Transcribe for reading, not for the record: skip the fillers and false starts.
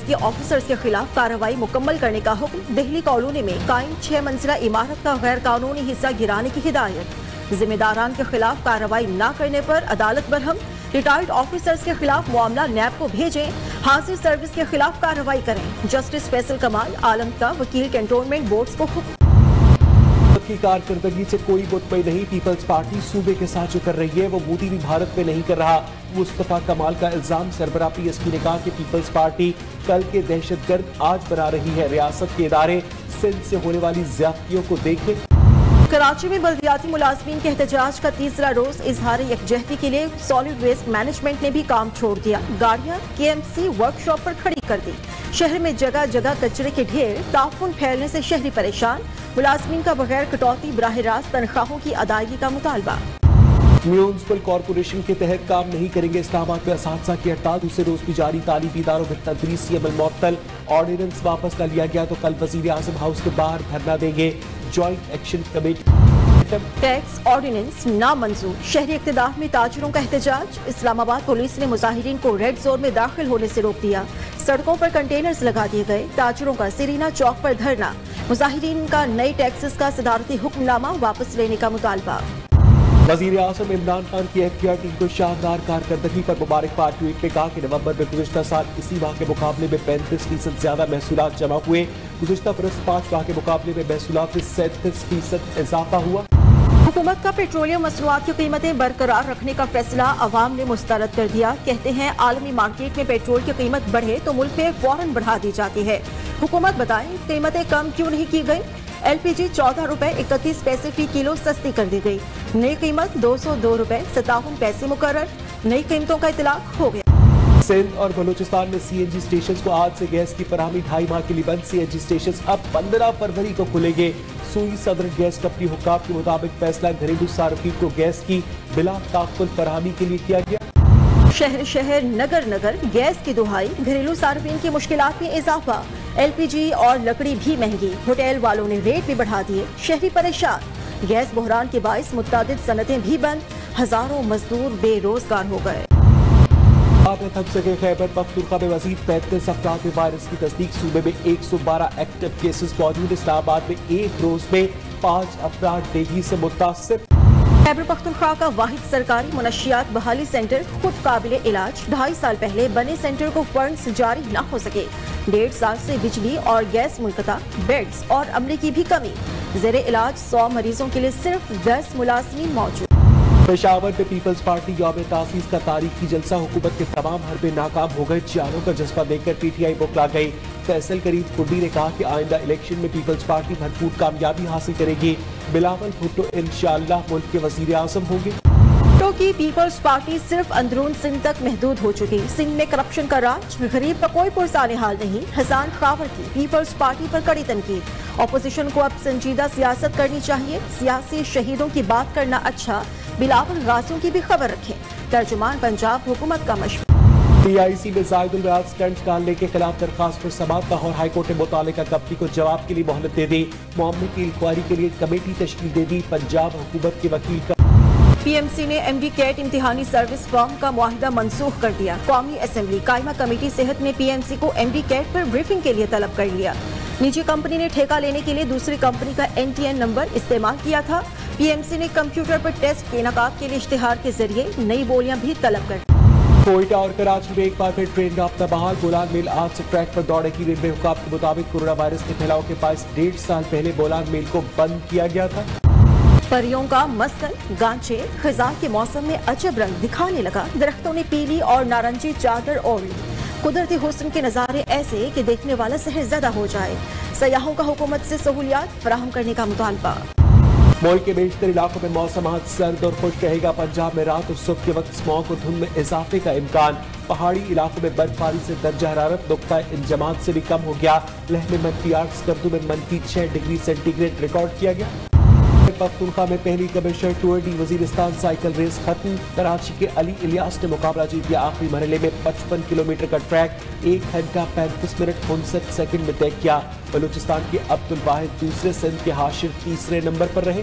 Safety officers के खिलाफ कार्रवाई मुकम्मल करने का हुक्म। दिल्ली कॉलोनी में कायम 6 मंजिला इमारत का गैर कानूनी हिस्सा गिराने की हिदायत। जिम्मेदारान के खिलाफ कार्रवाई न करने पर अदालत बरहम। रिटायर्ड ऑफिसर्स के खिलाफ मामला नैब को भेजें। हाजिर सर्विस के खिलाफ कार्रवाई करें। जस्टिस फैसल कमाल आलम का वकील कैंटोनमेंट बोर्ड्स को हुक्म। की कारकर्दगी से कोई मुतमईन नहीं। पीपल्स पार्टी सूबे के साथ जो कर रही है वो मोदी भी भारत में नहीं कर रहा। मुस्तफा कमाल का इल्जाम। सरबराह पीएसपी ने कहा कि पीपल्स पार्टी कल के दहशतगर्द आज बना रही है। रियासत के इदारे सिंध से होने वाली ज्यादतियों को देखें। कराची में बल्दियाती मुलाजमीन के एहतजाज का तीसरा रोज इजहार यकजहती के लिए सॉलिड वेस्ट मैनेजमेंट ने भी काम छोड़ दिया। गाड़ियां KMC वर्कशॉप पर खड़ी कर दी। शहर में जगह जगह कचरे के ढेर। ताफुन फैलने से शहरी परेशान। मुलाजमीन का बगैर कटौती बराह रास्त तनख्वाहों की अदायगी का मुतालबा। म्यूनिसिपल कॉरपोरेशन के तहत काम नहीं करेंगे। इस्लामाबाद में असातिज़ा की हड़ताल। दूसरे रोज भी जारी। तालीमी इदारों में तदरीसी अमल मुअत्तल। ऑर्डिनेंस वापस न लिया गया तो कल वजीर आज़म हाउस के बाहर धरना देंगे। Joint action committee. Tax ordinance नामंजूर। शहरी इक़्तिदार में ताजिरों का एहतजाज। इस्लामाबाद पुलिस ने मुजाहिरीन को रेड जोन में दाखिल होने से रोक दिया। सड़कों पर कंटेनर्स लगा दिए गए। ताजिरों का सिरीना चौक पर धरना। मुजाहिरीन का नई टैक्सेस का सदारती हुक्मनामा वापस लेने का मुतालबा। वज़ीर आज़म इमरान खान की एफटीआर टीम को शानदार कारकर्दगी पर मुबारकबाद। ट्वीट में कहा कि नवंबर में गुज़िश्ता साल इसी माह के मुकाबले में 35% ज्यादा महसूलात जमा हुए। गुज़िश्ता बरस 5 माह के मुकाबले में महसूलात में 37% इजाफा हुआ। हुकूमत का पेट्रोलियम मसनूआत की कीमतें बरकरार रखने का फैसला अवाम ने मुस्तरद कर दिया। कहते हैं आलमी मार्केट में पेट्रोल की कीमत बढ़े तो मुल्क में फौरन बढ़ा दी जाती है। हुकूमत बताएं कीमतें कम क्यों नहीं की गई। LPG 14 रुपए 31 पैसे फी किलो सस्ती कर दी गई। नई कीमत 202 रुपए 57 पैसे मुकर्रर। नई कीमतों का इतलाक हो गया। सिंध और बलूचिस्तान में CNG स्टेशन को आज से गैस की फराहमी 2.5 माह के लिए बंद। CNG स्टेशन अब 15 फरवरी को खुलेंगे। सूई सदर गैस कंपनी हुक्काम के मुताबिक फैसला घरेलू सार्फिन को गैस की बिला ताक़ुल फराहमी के लिए किया गया। शहर शहर नगर नगर गैस की दुहाई। घरेलू सार्फिन की मुश्किलात में इजाफा। LPG और लकड़ी भी महंगी। होटल वालों ने रेट भी बढ़ा दिए। शहरी परेशान। गैस बहरान के बाइस मुतअद्दिद सनतें भी बंद। हजारों मजदूर बेरोजगार हो गए। थक सके खैबर पख्तूनख्वा में मजीद 35 अफराद में वायरस की तस्दीक। सूबे में 112 एक्टिव केसेस मौजूद। इस्लामाबाद में एक रोज में 5 अफराद डेंगू से मुतासिर। खैबर पख्तूनख्वा का वाहिद सरकारी मुनशियात बहाली सेंटर खुद काबिल इलाज। 2.5 साल पहले बने सेंटर को फंड्स जारी न हो सके। 1.5 साल से बिजली और गैस मुनक़ता। बेड्स और अमले की भी कमी। ज़ेरे इलाज 100 मरीजों के लिए सिर्फ 10 मुलाज़मीन मौजूद। पेशावर में पीपल्स पार्टी यौम तासीस का तारीखी जलसा। हुकूमत के तमाम हरबे नाकाम हो गए। जानो का जज्बा देकर PTI बौखला गई। फैसल करीम कुर्दी ने कहा कि आइंदा इलेक्शन में पीपल्स पार्टी भरपूर कामयाबी हासिल करेगी। बिलावल भुट्टो इंशाअल्लाह मुल्क के वजीर आज़म होंगे। भुट्टो की पीपल्स पार्टी सिर्फ अंदरून सिंध तक महदूद हो चुकी। सिंध में करप्शन का राज। गरीब का कोई पुरसाने हाल नहीं। हसन खावर की पीपल्स पार्टी पर कड़ी तनकीद। अपोजिशन को अब संजीदा सियासत करनी चाहिए। सियासी शहीदों की बात करना अच्छा। बिलावल गाजियों की भी खबर रखें। तर्जुमान पंजाब हुकूमत का मशवरा। PIC में जायदुल रियाद स्टंट डालने के खिलाफ दरखास्त पर समाअत का और हाईकोर्ट ने मुतालिका कंपनी को जवाब के लिए मोहलत दे दी। मामले की इंक्वायरी के लिए कमेटी तश्कील दे दी। पंजाब हुकूमत के वकील का PMC ने MD कैट इम्तिहानी सर्विस फर्म का मुआहिदा मनसूख कर दिया। कौमी असम्बली कायमा कमेटी सेहत ने PMC को MD कैट पर ब्रीफिंग के लिए तलब कर लिया। निजी कंपनी ने ठेका लेने के लिए दूसरी कंपनी का NTN नंबर इस्तेमाल किया था। PMC ने कंप्यूटर पर टेस्ट के इनेकाद के लिए इश्तिहार के जरिए नई बोलियां भी तलब कर। कोयटा और कराची में एक बार फिर ट्रेन राब्ता बहाल। बोलान मेल आज से ट्रैक पर दौड़ेगी। रेलवे हुक्काम के मुताबिक कोरोना वायरस के फैलाव के पास 1.5 साल पहले बोलान मेल को बंद किया गया था। परियों का मस्कन गांचे खिज़ां के मौसम में अजब रंग दिखाने लगा। दरख्तों ने पीली और नारंगी चादर ओढ़ी। कुदरती हुस्न के नज़ारे ऐसे कि देखने वाला सहरज़दा हो जाए। सयाहों का हुकूमत से सहूलियात फराहम करने का मुतालबा। मुल्क के बेशतर इलाकों में मौसम आज सर्द और खुश्क रहेगा। पंजाब में रात और सुबह के वक्त स्मॉग और धुंध में इजाफे का इम्कान। पहाड़ी इलाकों में बर्फबारी से दर्जा हरारत नुक्ता इंजमात से भी कम हो गया। लेह में -8, स्कर्दू में -6 डिग्री सेंटीग्रेड रिकॉर्ड किया गया। पख्तूनख्वा में पहली commissioner tour de Waziristan cycle race खत्म। कराची के अली इलियास ने मुकाबला जीत लिया। आखिरी मरहले में 55 किलोमीटर का ट्रैक 1 घंटा 35 मिनट 59 सेकंड में तय किया। बलूचिस्तान के अब्दुल वाहिद दूसरे, सिंध के हाशिर तीसरे नंबर पर रहे।